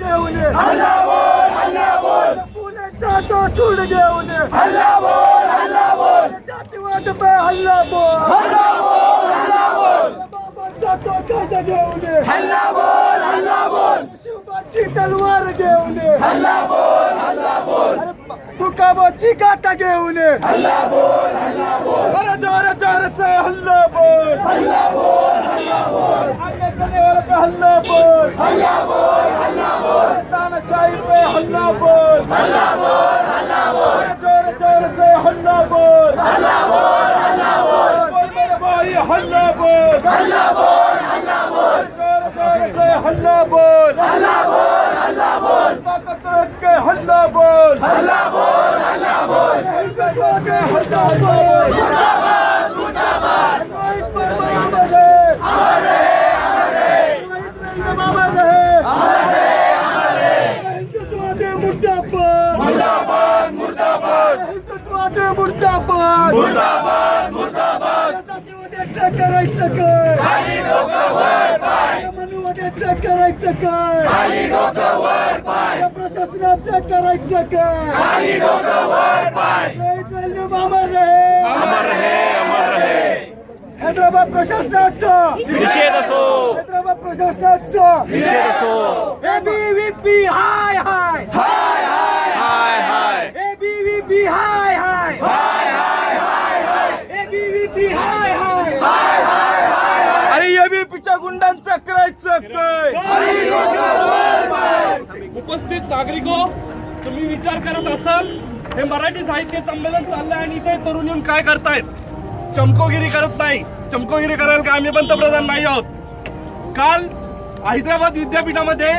घेऊन हल्ला बोल पुण्याचा तो सूड घेऊन हल्ला बोल जातीवाद पे हल्ला बोल बाबाचा तो कायदा घेऊन हल्ला बोल शिवबाची तलवार घेऊन हल्ला बोल तुकाबाची गाथा घेऊन हल्ला बोल अरे जोर से हल्ला बोल आगे चलने वाले पे हल्ला बोल तानाशाही पे हल्ला बोल जोर से हल्ला बोल बोल मेरे भाई हल्ला बोल जोर से हल्ला बोल ताकत रख के हल्ला बोल हिंदुत्व के हल्ला बोल मुर्दाबाद रोहित वर्मा अमर रहे हिंदुत्व दे मुर्दाबाद हिंदुत्व दे मुर्दाबाद जातीवाद्याचं करायचं काय मनुवाद्याचं करायचं काय प्रशासनाचं करायचं काय अमर रहे हैदराबाद प्रशासनाचा निषेध असो हैदराबाद प्रशासनाचा निषेध असो एबीवीपी हाय एबीवीपी हाय एबीवीपी हाय अरे एबीवीपीच्या गुंडांचं करायचं काय उपस्थित नागरिको, तुम्ही विचार करत असाल हे मराठी साहित्य संमेलन चाललंय आणि इथे तरुण येऊन काय करतायत? चमकोगिरी करत नाही. चमकोगिरी करायला काय आम्ही पंतप्रधान नाही आहोत. काल हैदराबाद विद्यापीठामध्ये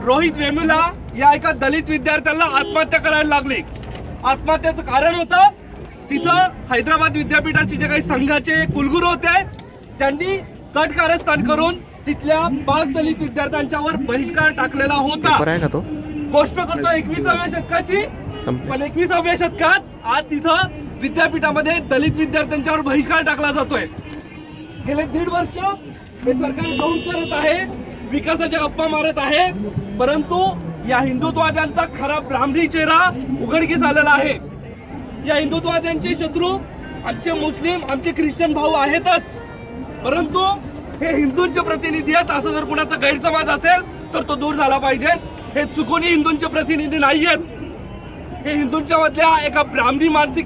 रोहित वेमुला या एका दलित विद्यार्थ्याला आत्महत्या करायला लागली. आत्महत्याचं कारण होतं तिथं हैदराबाद विद्यापीठाचे जे काही संघाचे कुलगुरू होते त्यांनी कट कारस्थान करून तिथल्या 5 दलित विद्यार्थ्यांच्यावर बहिष्कार टाकलेला होता. गोष्ट करतो 21व्या शतकाची, पण 21व्या शतकात आज तिथं विद्यापीठामध्ये दलित विद्यार्थ्यांच्यावर बहिष्कार टाकला जातोय. गेले 1.5 वर्ष हे सरकार घेऊन करत आहे, विकासाच्या गप्पा मारत आहे, परंतु या हिंदुत्ववाद्यांचा खरा ब्राह्मणी चेहरा उघडकीस आलेला आहे. या हिंदुत्ववाद्यांचे शत्रू आमचे मुस्लिम, आमचे ख्रिश्चन भाऊ आहेतच, परंतु हे हिंदूंचे प्रतिनिधी आहेत असं जर कुणाचा गैरसमज असेल तर तो दूर झाला पाहिजे. हे चुकूनही हिंदूंचे प्रतिनिधी नाहीयेत. हे हिंदूंच्या मधल्या एका ब्राह्मणी मानसिक